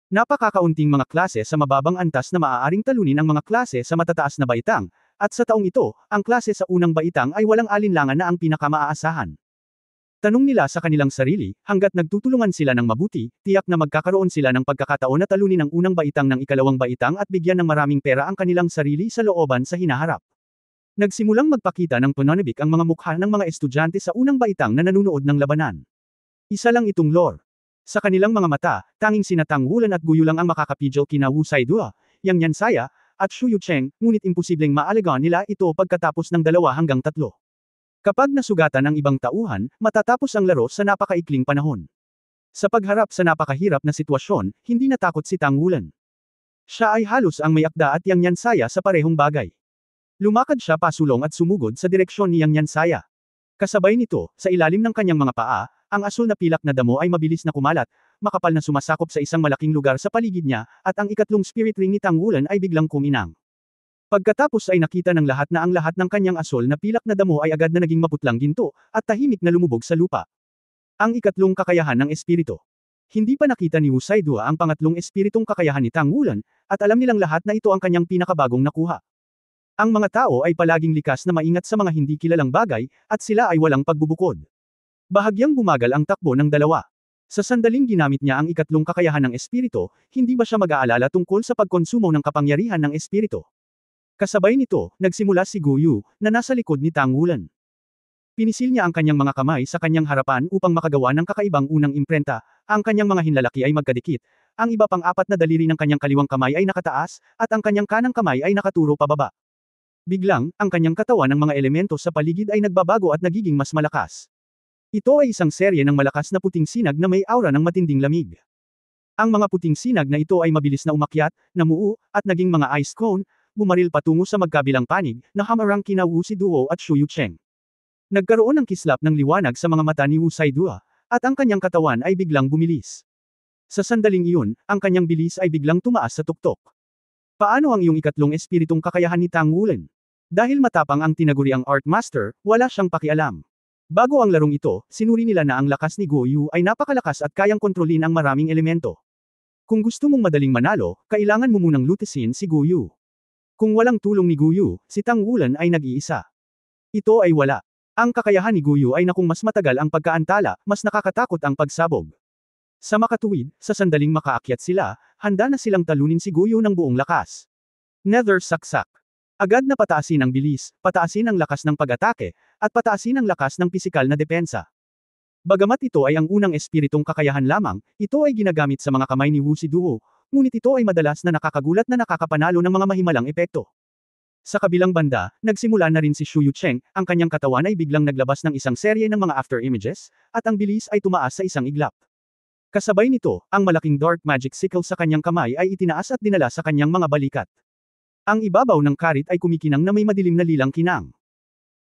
Napakakaunting mga klase sa mababang antas na maaaring talunin ang mga klase sa matataas na baitang, at sa taong ito, ang klase sa unang baitang ay walang alinlangan na ang pinakamaaasahan. Tanong nila sa kanilang sarili, hanggat nagtutulungan sila ng mabuti, tiyak na magkakaroon sila ng pagkakataon na talunin ang unang baitang ng ikalawang baitang at bigyan ng maraming pera ang kanilang sarili sa looban sa hinaharap. Nagsimulang magpakita ng pananabik ang mga mukha ng mga estudyante sa unang baitang na nanunood ng labanan. Isa lang itong lore. Sa kanilang mga mata, tanging sina Tang Wulan at Guyu lang ang makakapidyo kina Wu Saidua, Yang Yansaya, at Shu Yucheng, ngunit imposibleng maalagaan nila ito pagkatapos ng 2 hanggang 3. Kapag nasugatan ang ibang tauhan, matatapos ang laro sa napakaikling panahon. Sa pagharap sa napakahirap na sitwasyon, hindi natakot si Tang Wulan. Siya ay halos ang may akda at Yang Yansaya sa parehong bagay. Lumakad siya pasulong at sumugod sa direksyon ni Yang Yansaya. Kasabay nito, sa ilalim ng kanyang mga paa, ang asul na pilak na damo ay mabilis na kumalat, makapal na sumasakop sa isang malaking lugar sa paligid niya, at ang ikatlong spirit ring ni Tang Wulan ay biglang kuminang. Pagkatapos ay nakita ng lahat na ang lahat ng kanyang asul na pilak na damo ay agad na naging maputlang ginto, at tahimik na lumubog sa lupa. Ang ikatlong kakayahan ng espiritu. Hindi pa nakita ni Wu Saidua ang pangatlong espiritong kakayahan ni Tang Wulan, at alam nilang lahat na ito ang kanyang pinakabagong nakuha. Ang mga tao ay palaging likas na maingat sa mga hindi kilalang bagay, at sila ay walang pagbubukod. Bahagyang bumagal ang takbo ng 2. Sa sandaling ginamit niya ang ikatlong kakayahan ng espiritu, hindi ba siya mag-aalala tungkol sa pagkonsumo ng kapangyarihan ng espiritu? Kasabay nito, nagsimula si Guyu, na nasa likod ni Tang Wulan. Pinisil niya ang kanyang mga kamay sa kanyang harapan upang makagawa ng kakaibang unang imprenta, ang kanyang mga hinlalaki ay magkadikit, ang iba pang 4 na daliri ng kanyang kaliwang kamay ay nakataas, at ang kanyang kanang kamay ay nakaturo pababa. Biglang, ang kanyang katawan ng mga elemento sa paligid ay nagbabago at nagiging mas malakas. Ito ay isang serye ng malakas na puting sinag na may aura ng matinding lamig. Ang mga puting sinag na ito ay mabilis na umakyat, namuo, at naging mga ice cone, bumaril patungo sa magkabilang panig, na hamarang kina Wu Siduo at Shu Yucheng. Nagkaroon ng kislap ng liwanag sa mga mata ni Wu Saidua, at ang kanyang katawan ay biglang bumilis. Sa sandaling iyon, ang kanyang bilis ay biglang tumaas sa tuktok. Paano ang iyong ikatlong espiritong kakayahan ni Tang Wulan? Dahil matapang ang tinaguriang Art Master, wala siyang pakialam. Bago ang larong ito, sinuri nila na ang lakas ni Guyu ay napakalakas at kayang kontrolin ang maraming elemento. Kung gusto mong madaling manalo, kailangan mo munang lutisin si Guyu. Kung walang tulong ni Guyu, si Tang Wulan ay nag-iisa. Ito ay wala. Ang kakayahan ni Guyu ay na kung mas matagal ang pagkaantala, mas nakakatakot ang pagsabog. Sa makatuwid, sa sandaling makaakyat sila, handa na silang talunin si Guyu ng buong lakas. Nether saksak. Agad na pataasin ang bilis, pataasin ang lakas ng pag-atake, at pataasin ang lakas ng pisikal na depensa. Bagamat ito ay ang unang espiritong kakayahan lamang, ito ay ginagamit sa mga kamay ni Wu Siduo, ngunit ito ay madalas na nakakagulat na nakakapanalo ng mga mahimalang epekto. Sa kabilang banda, nagsimula na rin si Shu Yucheng, ang kanyang katawan ay biglang naglabas ng isang serye ng mga after images, at ang bilis ay tumaas sa isang iglap. Kasabay nito, ang malaking dark magic sickle sa kanyang kamay ay itinaas at dinala sa kanyang mga balikat. Ang ibabaw ng karit ay kumikinang na may madilim na lilang kinang.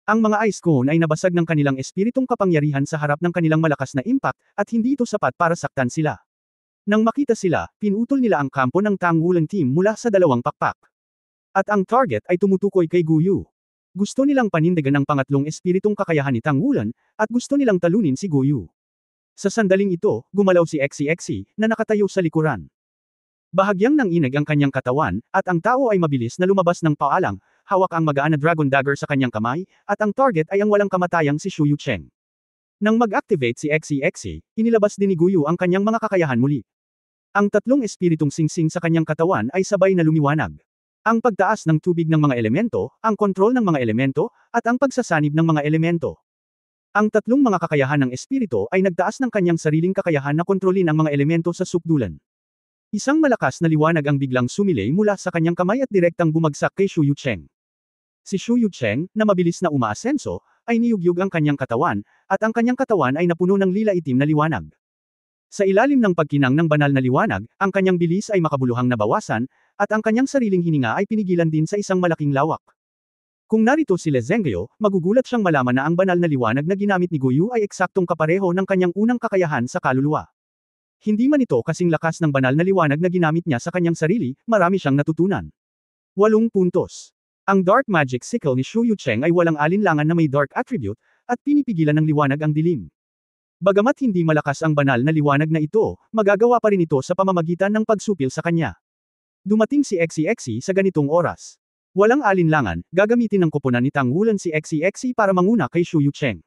Ang mga ice cone ay nabasag ng kanilang espiritong kapangyarihan sa harap ng kanilang malakas na impact, at hindi ito sapat para saktan sila. Nang makita sila, pinutol nila ang kampo ng Tang Wulan team mula sa 2 pakpak. At ang target ay tumutukoy kay Guyu. Gusto nilang panindigan ang pangatlong espiritong kakayahan ni Tang Wulan, at gusto nilang talunin si Guyu. Sa sandaling ito, gumalaw si Xi, na nakatayo sa likuran. Bahagyang nanginig ang kanyang katawan, at ang tao ay mabilis na lumabas ng paalang, hawak ang magaan na dragon dagger sa kanyang kamay, at ang target ay ang walang kamatayang si Shu Yucheng. Nang mag-activate si Xi, inilabas din ni Guyu ang kanyang mga kakayahan muli. Ang 3 espiritong singsing sa kanyang katawan ay sabay na lumiwanag. Ang pagtaas ng tubig ng mga elemento, ang kontrol ng mga elemento, at ang pagsasanib ng mga elemento. Ang 3 mga kakayahan ng espiritu ay nagtaas ng kanyang sariling kakayahan na kontrolin ang mga elemento sa sukdulan. Isang malakas na liwanag ang biglang sumilay mula sa kanyang kamay at direktang bumagsak kay Shu Yucheng. Si Shu Yucheng, na mabilis na umaasenso, ay niyugyug ang kanyang katawan, at ang kanyang katawan ay napuno ng lila itim na liwanag. Sa ilalim ng pagkinang ng banal na liwanag, ang kanyang bilis ay makabuluhang nabawasan, at ang kanyang sariling hininga ay pinigilan din sa isang malaking lawak. Kung narito si Le Zhenghao, magugulat siyang malaman na ang banal na liwanag na ginamit ni Guyu ay eksaktong kapareho ng kanyang unang kakayahan sa kaluluwa. Hindi man ito kasing lakas ng banal na liwanag na ginamit niya sa kanyang sarili, marami siyang natutunan. 8 puntos. Ang Dark Magic Sickle ni Shu Yucheng ay walang alinlangan na may dark attribute, at pinipigilan ng liwanag ang dilim. Bagamat hindi malakas ang banal na liwanag na ito, magagawa pa rin ito sa pamamagitan ng pagsupil sa kanya. Dumating si Xi sa ganitong oras. Walang alinlangan, gagamitin ng koponan ni Tang Wulan si Xi para manguna kay Shu Yucheng.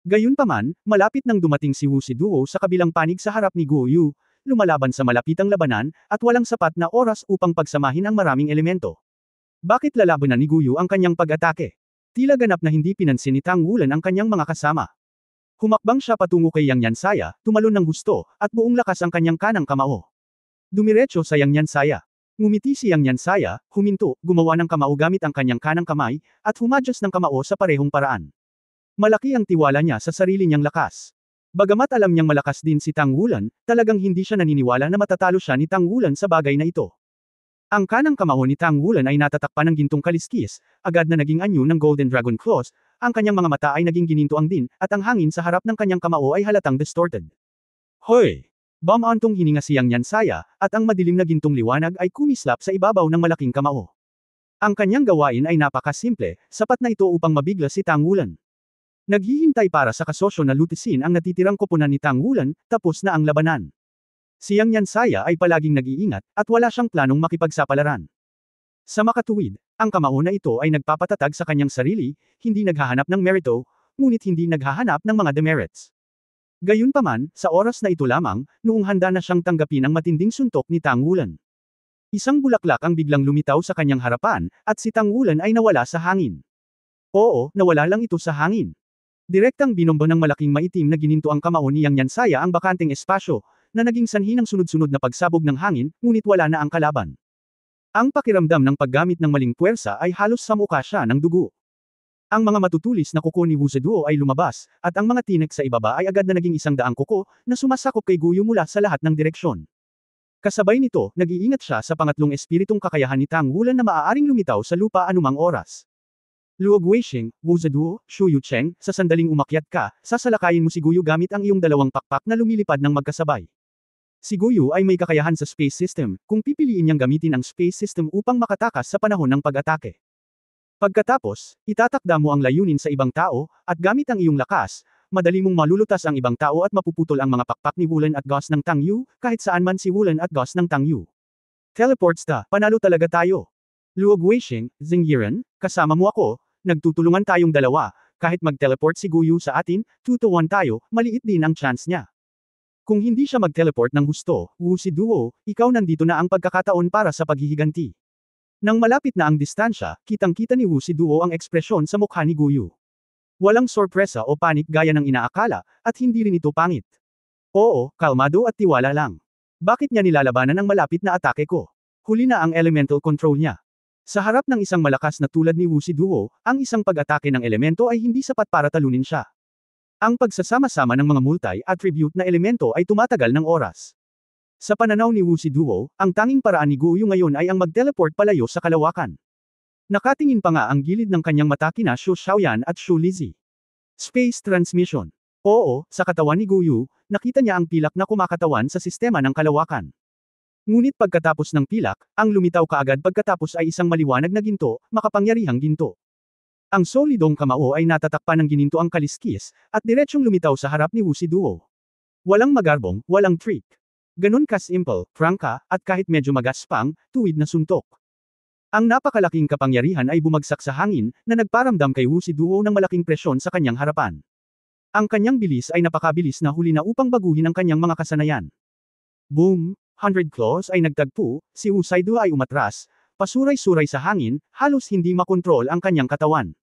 Gayunpaman, malapit nang dumating si Wu Ziduo sa kabilang panig sa harap ni Guo Yu, lumalaban sa malapitang labanan, at walang sapat na oras upang pagsamahin ang maraming elemento. Bakit lalabanan ni Guo Yu ang kanyang pag-atake? Tila ganap na hindi pinansin ni Tang Wulan ang kanyang mga kasama. Humakbang siya patungo kay Yang Yansaya, tumalon ng husto, at buong lakas ang kanyang kanang kamao. Dumiretso sa Yang Yansaya. Ngumiti si Yang Yansaya, huminto, gumawa ng kamao gamit ang kanyang kanang kamay, at humadyos ng kamao sa parehong paraan. Malaki ang tiwala niya sa sarili niyang lakas. Bagamat alam niyang malakas din si Tang Wulan, talagang hindi siya naniniwala na matatalo siya ni Tang Wulan sa bagay na ito. Ang kanang kamao ni Tang Wulan ay natatakpan ng gintong kaliskis, agad na naging anyo ng Golden Dragon Claws, ang kanyang mga mata ay naging ginintuang din, at ang hangin sa harap ng kanyang kamao ay halatang distorted. Hoy! Bumantong hininga si Yang Yansaya, at ang madilim na gintong liwanag ay kumislap sa ibabaw ng malaking kamao. Ang kanyang gawain ay napakasimple, sapat na ito upang mabigla si Tang Wulan. Naghihintay para sa kasosyo na lutisin ang natitirang koponan ni Tang Wulan, tapos na ang labanan. Si Yang Yansaya ay palaging nag-iingat, at wala siyang planong makipagsapalaran. Sa makatuwid, ang kamao na ito ay nagpapatatag sa kanyang sarili, hindi naghahanap ng merito, ngunit hindi naghahanap ng mga demerits. Gayunpaman, sa oras na ito lamang, noong handa na siyang tanggapin ang matinding suntok ni Tang Wulan. Isang bulaklak ang biglang lumitaw sa kanyang harapan, at si Tang Wulan ay nawala sa hangin. Oo, nawala lang ito sa hangin. Direktang binombo ng malaking maitim na gininto ang kamao ni Yang Yansaya ang bakanteng espasyo, na naging sanhi ng sunod-sunod na pagsabog ng hangin, ngunit wala na ang kalaban. Ang pakiramdam ng paggamit ng maling puwersa ay halos samukha siya ng dugo. Ang mga matutulis na kuko ni Wu Ziduo ay lumabas, at ang mga tinek sa ibaba ay agad na naging 100 kuko, na sumasakop kay Guyu mula sa lahat ng direksyon. Kasabay nito, nag-iingat siya sa pangatlong espiritong kakayahan ni Tang Wulan na maaaring lumitaw sa lupa anumang oras. Luog Weisheng, Wu Ziduo, Shu Yucheng, sa sandaling umakyat ka, sasalakayin mo si Guyu gamit ang iyong dalawang pakpak na lumilipad ng magkasabay. Si Guyu ay may kakayahan sa space system, kung pipiliin niyang gamitin ang space system upang makatakas sa panahon ng pag-atake. Pagkatapos, itatakda mo ang layunin sa ibang tao, at gamit ang iyong lakas, madali mong malulutas ang ibang tao at mapuputol ang mga pakpak ni Wulan at Ghost ng Tang Yu, kahit saan man si Wulan at Ghost ng Tang Yu. Teleports ta, panalo talaga tayo. Luog Weisheng, Zingyiren, kasama mo ako, nagtutulungan tayong dalawa, kahit mag-teleport si Guyu sa atin, 2-1 tayo, maliit din ang chance niya. Kung hindi siya mag-teleport ng husto, Wu Ziduo, ikaw nandito na ang pagkakataon para sa paghihiganti. Nang malapit na ang distansya, kitang-kita ni Wu Ziduo ang ekspresyon sa mukha ni Guyu. Walang sorpresa o panik gaya ng inaakala, at hindi rin ito pangit. Oo, kalmado at tiwala lang. Bakit niya nilalabanan ang malapit na atake ko? Huli na ang elemental control niya. Sa harap ng isang malakas na tulad ni Wu Ziduo, ang isang pag-atake ng elemento ay hindi sapat para talunin siya. Ang pagsasama-sama ng mga multi-attribute na elemento ay tumatagal ng oras. Sa pananaw ni Wu Ziduo, ang tanging paraan ni Guyu ngayon ay ang mag-teleport palayo sa kalawakan. Nakatingin pa nga ang gilid ng kanyang mata kina Shu Xiaoyan at Shu Lizhi. Space transmission. Oo, sa katawan ni Guyu, nakita niya ang pilak na kumakatawan sa sistema ng kalawakan. Ngunit pagkatapos ng pilak, ang lumitaw kaagad pagkatapos ay isang maliwanag na ginto, makapangyarihang ginto. Ang solidong kamao ay natatakpan ng gininto ang kaliskis, at diretsyong lumitaw sa harap ni Wu Ziduo. Walang magarbong, walang trick. Ganun ka-simple, prangka, at kahit medyo magaspang, tuwid na suntok. Ang napakalaking kapangyarihan ay bumagsak sa hangin, na nagparamdam kay Wu Ziduo ng malaking presyon sa kanyang harapan. Ang kanyang bilis ay napakabilis na huli na upang baguhin ang kanyang mga kasanayan. Boom! 100 claws ay nagtagpo, si Wu Ziduo ay umatras, pasuray-suray sa hangin, halos hindi makontrol ang kanyang katawan.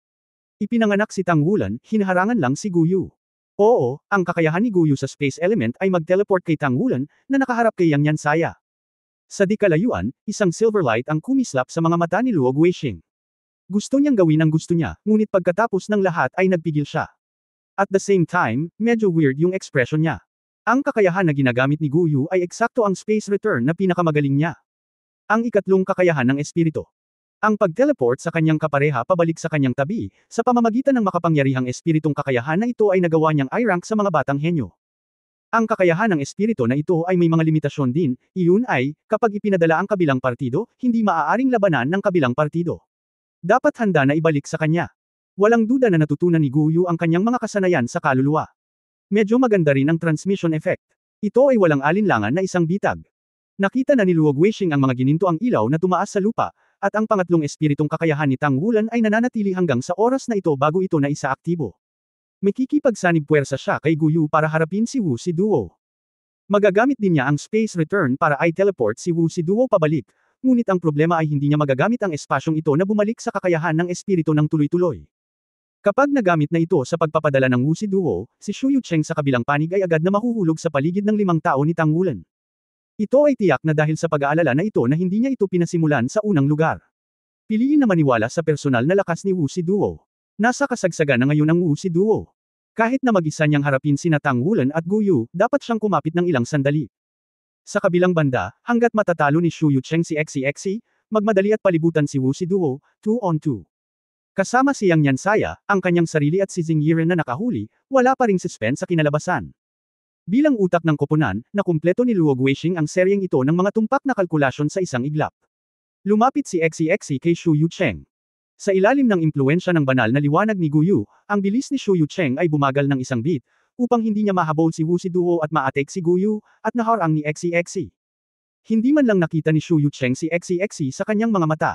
Ipinanganak si Tang Wulan, hinaharangan lang si Guyu. Oo, ang kakayahan ni Guyu sa space element ay mag-teleport kay Tang Wulan, na nakaharap kay Yang Yansaya. Sa di kalayuan, isang silver light ang kumislap sa mga mata ni Luo Guixing. Gusto niyang gawin ang gusto niya, ngunit pagkatapos ng lahat ay nagpigil siya. At the same time, medyo weird yung expression niya. Ang kakayahan na ginagamit ni Guyu ay eksakto ang space return na pinakamagaling niya. Ang ikatlong kakayahan ng espiritu. Ang pag-teleport sa kanyang kapareha pabalik sa kanyang tabi, sa pamamagitan ng makapangyarihang espiritong kakayahan na ito ay nagawa niyang i-rank sa mga batang henyo. Ang kakayahan ng espiritu na ito ay may mga limitasyon din, iyon ay, kapag ipinadala ang kabilang partido, hindi maaaring labanan ng kabilang partido. Dapat handa na ibalik sa kanya. Walang duda na natutunan ni Guyu ang kanyang mga kasanayan sa kaluluwa. Medyo maganda rin ang transmission effect. Ito ay walang alinlangan na isang bitag. Nakita na ni Luo Guixing ang mga gininto ang ilaw na tumaas sa lupa, at ang pangatlong espiritong kakayahan ni Tang Wulan ay nananatili hanggang sa oras na ito bago ito na isaaktibo. Makikipagsanib puwersa siya kay Guyu para harapin si Wu Siduo. Magagamit din niya ang space return para i-teleport si Wu Siduo pabalik, ngunit ang problema ay hindi niya magagamit ang espasyong ito na bumalik sa kakayahan ng espiritu ng tuloy-tuloy. Kapag nagamit na ito sa pagpapadala ng Wu Siduo, si Shu Yucheng sa kabilang panig ay agad na mahuhulog sa paligid ng 5 tao ni Tang Wulan. Ito ay tiyak na dahil sa pag-aalala na ito na hindi niya ito pinasimulan sa unang lugar. Piliin na maniwala sa personal na lakas ni Wu Siduo. Nasa kasagsagan na ngayon ang Wu Siduo. Kahit na mag-isa niyang harapin sina Tang Wulan at Guyu, dapat siyang kumapit ng ilang sandali. Sa kabilang banda, hanggat matatalo ni Shu Yucheng si XCXC, magmadali at palibutan si Wu Siduo, 2-on-2. Kasama si Yang Yansaya, ang kanyang sarili at si Xing Yiren na nakahuli, wala pa ring suspense sa kinalabasan. Bilang utak ng koponan, nakumpleto ni Luo Guixing ang seryeng ito ng mga tumpak na kalkulasyon sa isang iglap. Lumapit si XCXC kay Shu Yucheng. Sa ilalim ng impluensya ng banal na liwanag ni Guyu, ang bilis ni Shu Yucheng ay bumagal ng isang beat, upang hindi niya mahabol si Wu Siduo at ma-attack si Guyu, at naharang ni XCXC. Hindi man lang nakita ni Shu Yucheng si XCXC sa kanyang mga mata.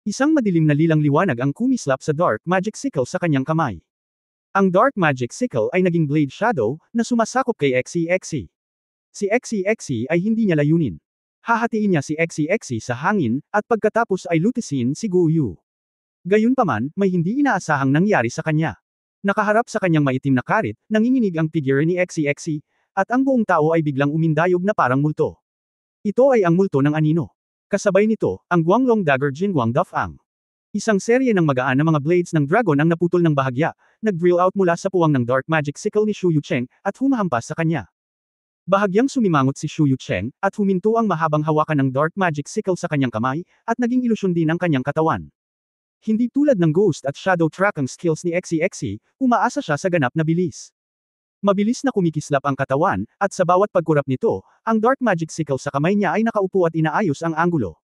Isang madilim na lilang liwanag ang kumislap sa Dark Magic Sickle sa kanyang kamay. Ang Dark Magic Sickle ay naging Blade Shadow, na sumasakop kay XCXC. Si XCXC ay hindi niya layunin. Hahatiin niya si XCXC sa hangin, at pagkatapos ay lutisin si Guyu. Gayunpaman, may hindi inaasahang nangyari sa kanya. Nakaharap sa kanyang maitim na karit, nanginginig ang figure ni XCXC, at ang buong tao ay biglang umindayog na parang multo. Ito ay ang multo ng anino. Kasabay nito, ang Guanglong Dagger Jinguang Dafang. Isang serye ng magaan na mga blades ng dragon ang naputol ng bahagya, nag-drill out mula sa puwang ng Dark Magic Sickle ni Shu Yucheng, at humahampas sa kanya. Bahagyang sumimangot si Shu Yucheng, at huminto ang mahabang hawakan ng Dark Magic Sickle sa kanyang kamay, at naging ilusyon din ang kanyang katawan. Hindi tulad ng Ghost at Shadow tracking skills ni XCXC, umaasa siya sa ganap na bilis. Mabilis na kumikislap ang katawan, at sa bawat pagkurap nito, ang Dark Magic Sickle sa kamay niya ay nakaupo at inaayos ang anggulo.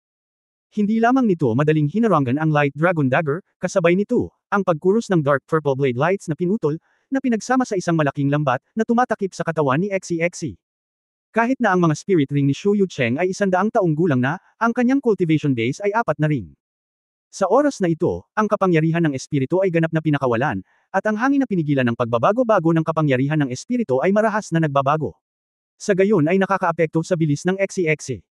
Hindi lamang nito madaling hinarangan ang Light Dragon Dagger, kasabay nito, ang pagkuros ng Dark Purple Blade Lights na pinutol, na pinagsama sa isang malaking lambat, na tumatakip sa katawan ni XCXC. Kahit na ang mga spirit ring ni Shu Yucheng ay 100 taong gulang na, ang kanyang cultivation base ay 4 na ring. Sa oras na ito, ang kapangyarihan ng espiritu ay ganap na pinakawalan, at ang hangin na pinigilan ng pagbabago-bago ng kapangyarihan ng espiritu ay marahas na nagbabago. Sa gayon ay nakakaapekto sa bilis ng XCXC.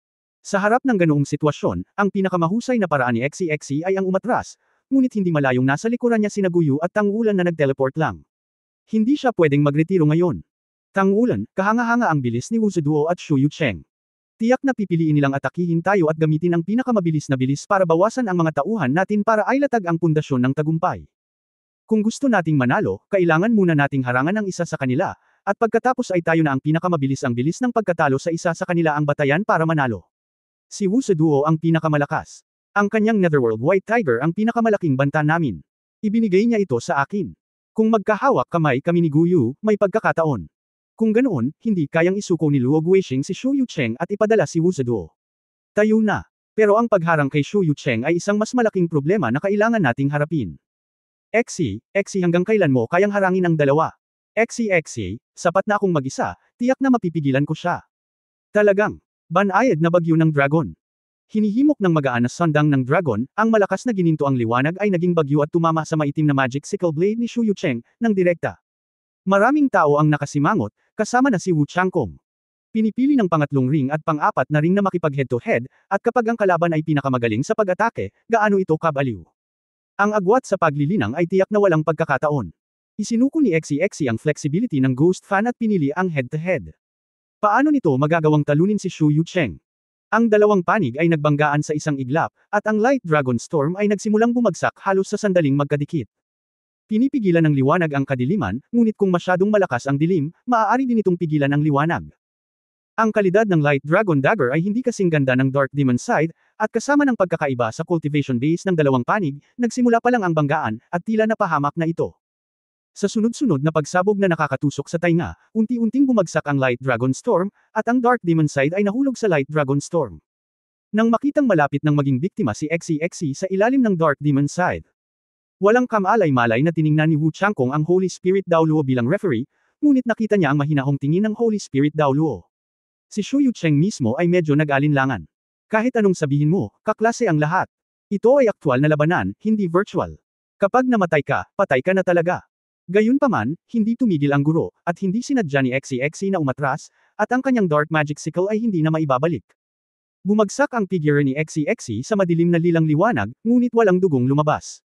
Sa harap ng ganoong sitwasyon, ang pinakamahusay na paraan ni XCXC ay ang umatras, ngunit hindi malayong nasa likuran niya sina Guyu at Tang Wulan na nag-teleport lang. Hindi siya pwedeng magretiro ngayon. Tang Wulan, kahanga-hanga ang bilis ni Wu Siduo at Shu Yucheng. Tiyak na pipiliin nilang atakihin tayo at gamitin ang pinakamabilis na bilis para bawasan ang mga tauhan natin para ailatag ang pundasyon ng tagumpay. Kung gusto nating manalo, kailangan muna nating harangan ang isa sa kanila, at pagkatapos ay tayo na ang pinakamabilis ang bilis ng pagkatalo sa isa sa kanila ang batayan para manalo. Si Wu Siduo ang pinakamalakas. Ang kanyang Netherworld White Tiger ang pinakamalaking banta namin. Ibinigay niya ito sa akin. Kung magkahawak kamay kami ni Guyu, may pagkakataon. Kung ganoon, hindi kayang isuko ni Luo Guixing si Shu Yucheng at ipadala si Wu Siduo. Tayo na. Pero ang pagharang kay Shu Yucheng ay isang mas malaking problema na kailangan nating harapin. XC hanggang kailan mo kayang harangin ang dalawa? XC, sapat na akong mag-isa, tiyak na mapipigilan ko siya. Talagang. Banayad na bagyo ng dragon. Hinihimok ng magaan na sandang ng dragon, ang malakas na gininto ang liwanag ay naging bagyo at tumama sa maitim na magic sickle blade ni Shu Yucheng, ng direkta. Maraming tao ang nakasimangot, kasama na si Wu Changkong. Pinipili ng pangatlong ring at pang-apat na ring na makipag head-to-head, at kapag ang kalaban ay pinakamagaling sa pag-atake, gaano ito kabaliw. Ang agwat sa paglilinang ay tiyak na walang pagkakataon. Isinuko ni XCXC ang flexibility ng Ghost Fan at pinili ang head-to-head. Paano nito magagawang talunin si Shu Yucheng? Ang dalawang panig ay nagbanggaan sa isang iglap, at ang Light Dragon Storm ay nagsimulang bumagsak halos sa sandaling magkadikit. Pinipigilan ng liwanag ang kadiliman, ngunit kung masyadong malakas ang dilim, maaari din itong pigilan ang liwanag. Ang kalidad ng Light Dragon Dagger ay hindi kasing ganda ng Dark Demon Side, at kasama ng pagkakaiba sa cultivation base ng dalawang panig, nagsimula pa lang ang banggaan, at tila napahamak na ito. Sa sunod-sunod na pagsabog na nakakatusok sa tainga, unti-unting bumagsak ang Light Dragon Storm, at ang Dark Demon Side ay nahulog sa Light Dragon Storm. Nang makitang malapit ng maging biktima si XCXC sa ilalim ng Dark Demon Side, walang kamalay-malay na tiningnan ni Wu Changkong ang Holy Spirit Dao Luo bilang referee, ngunit nakita niya ang mahinahong tingin ng Holy Spirit Dao Luo. Si Shu Yucheng mismo ay medyo nag-alinlangan. Kahit anong sabihin mo, kaklase ang lahat. Ito ay aktwal na labanan, hindi virtual. Kapag namatay ka, patay ka na talaga. Gayunpaman, hindi tumigil ang guro, at hindi sinadya ni XCXC na umatras, at ang kanyang Dark Magic Sickle ay hindi na maibabalik. Bumagsak ang figure ni XCXC sa madilim na lilang liwanag, ngunit walang dugong lumabas.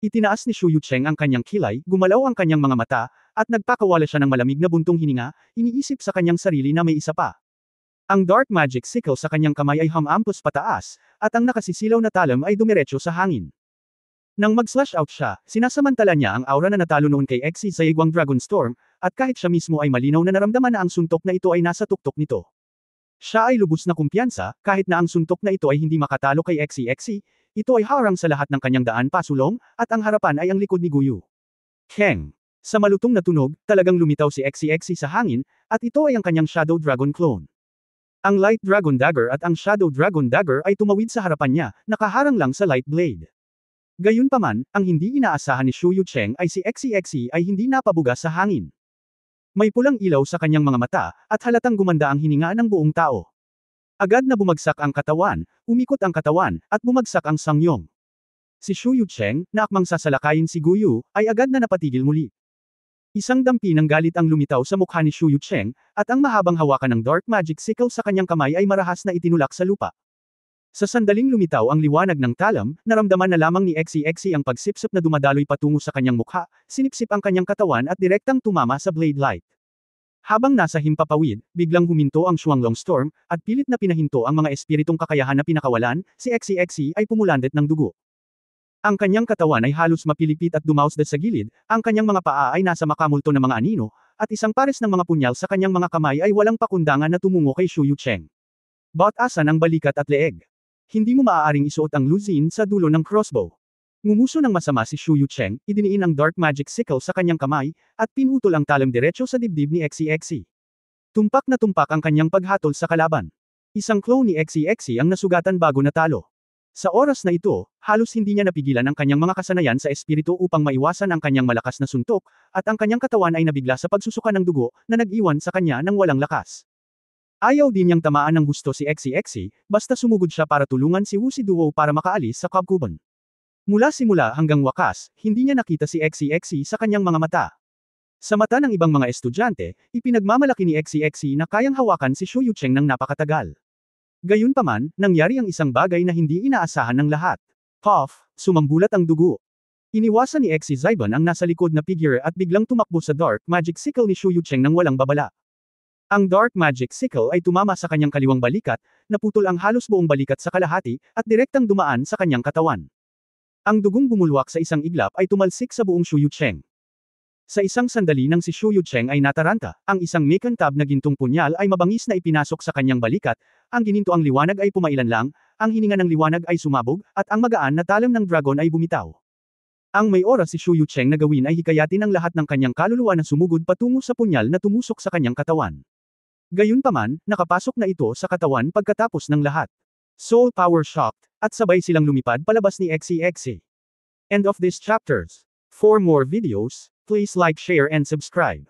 Itinaas ni Shu Yucheng ang kanyang kilay, gumalaw ang kanyang mga mata, at nagpakawala siya ng malamig na buntong hininga, iniisip sa kanyang sarili na may isa pa. Ang Dark Magic Sickle sa kanyang kamay ay hamampos pataas, at ang nakasisilaw na talam ay dumiretso sa hangin. Nang mag-slash out siya, sinasamantala niya ang aura na natalo noon kay XC sa Yigwang Dragon Storm, at kahit siya mismo ay malinaw na naramdaman na ang suntok na ito ay nasa tuktok nito. Siya ay lubos na kumpiyansa, kahit na ang suntok na ito ay hindi makatalo kay XCXC, ito ay harang sa lahat ng kanyang daan pasulong, at ang harapan ay ang likod ni Guyu. Keng. Sa malutong na tunog, talagang lumitaw si XCXC sa hangin, at ito ay ang kanyang Shadow Dragon clone. Ang Light Dragon Dagger at ang Shadow Dragon Dagger ay tumawid sa harapan niya, nakaharang lang sa Light Blade. Gayunpaman, ang hindi inaasahan ni Shu Yucheng ay si XCXC ay hindi napabuga sa hangin. May pulang ilaw sa kanyang mga mata, at halatang gumanda ang hininga ng buong tao. Agad na bumagsak ang katawan, umikot ang katawan, at bumagsak ang sangyong. Si Shu Yucheng, na akmang sasalakayin si Guyu, ay agad na napatigil muli. Isang dampi ng galit ang lumitaw sa mukha ni Shu Yucheng, at ang mahabang hawakan ng Dark Magic Sickle sa kanyang kamay ay marahas na itinulak sa lupa. Sa sandaling lumitaw ang liwanag ng talam, naramdaman na lamang ni XCXC ang pagsipsip na dumadaloy patungo sa kanyang mukha, sinipsip ang kanyang katawan at direktang tumama sa blade light. Habang nasa himpapawid, biglang huminto ang Shuanglong Storm, at pilit na pinahinto ang mga espiritong kakayahan na pinakawalan, si XCXC ay pumulandet ng dugo. Ang kanyang katawan ay halos mapilipit at dumausdad sa gilid, ang kanyang mga paa ay nasa makamulto ng mga anino, at isang pares ng mga punyal sa kanyang mga kamay ay walang pakundangan na tumungo kay Shu Yucheng. Bautasan ang balikat at leeg. Hindi mo maaaring isuot ang luzin sa dulo ng crossbow. Ngumuso ng masama si Shu Yucheng, idiniin ang Dark Magic Sickle sa kanyang kamay, at pinutol ang talam diretso sa dibdib ni XCXC. Tumpak na tumpak ang kanyang paghatol sa kalaban. Isang clone ni XCXC ang nasugatan bago natalo. Sa oras na ito, halos hindi niya napigilan ang kanyang mga kasanayan sa espiritu upang maiwasan ang kanyang malakas na suntok, at ang kanyang katawan ay nabigla sa pagsusuka ng dugo, na nag-iwan sa kanya ng walang lakas. Ayaw din niyang tamaan ng husto si XCXC, basta sumugod siya para tulungan si Wu Siduo para makaalis sa kabkuban. Mula simula hanggang wakas, hindi niya nakita si XCXC sa kanyang mga mata. Sa mata ng ibang mga estudyante, ipinagmamalaki ni XCXC na kayang hawakan si Shu Yucheng ng napakatagal. Gayunpaman, nangyari ang isang bagay na hindi inaasahan ng lahat. Puff, sumambulat ang dugo. Iniwasan ni XC Zaiban ang nasa likod na figure at biglang tumakbo sa Dark Magic Sickle ni Shu Yucheng nang walang babala. Ang Dark Magic Sickle ay tumama sa kanyang kaliwang balikat, naputol ang halos buong balikat sa kalahati, at direktang dumaan sa kanyang katawan. Ang dugong bumulwak sa isang iglap ay tumalsik sa buong Shu Yucheng. Sa isang sandali nang si Shu Yucheng ay nataranta, ang isang mekantab na gintong punyal ay mabangis na ipinasok sa kanyang balikat, ang gininto ang liwanag ay pumailan lang, ang hininga ng liwanag ay sumabog, at ang magaan na talam ng dragon ay bumitaw. Ang may oras si Shu Yucheng na gawin ay hikayatin ang lahat ng kanyang kaluluwa na sumugod patungo sa punyal na tumusok sa kanyang katawan. Gayunpaman, nakapasok na ito sa katawan pagkatapos ng lahat. Soul Power shocked, at sabay silang lumipad palabas ni XCXC. End of this chapters. For more videos, please like, share and subscribe.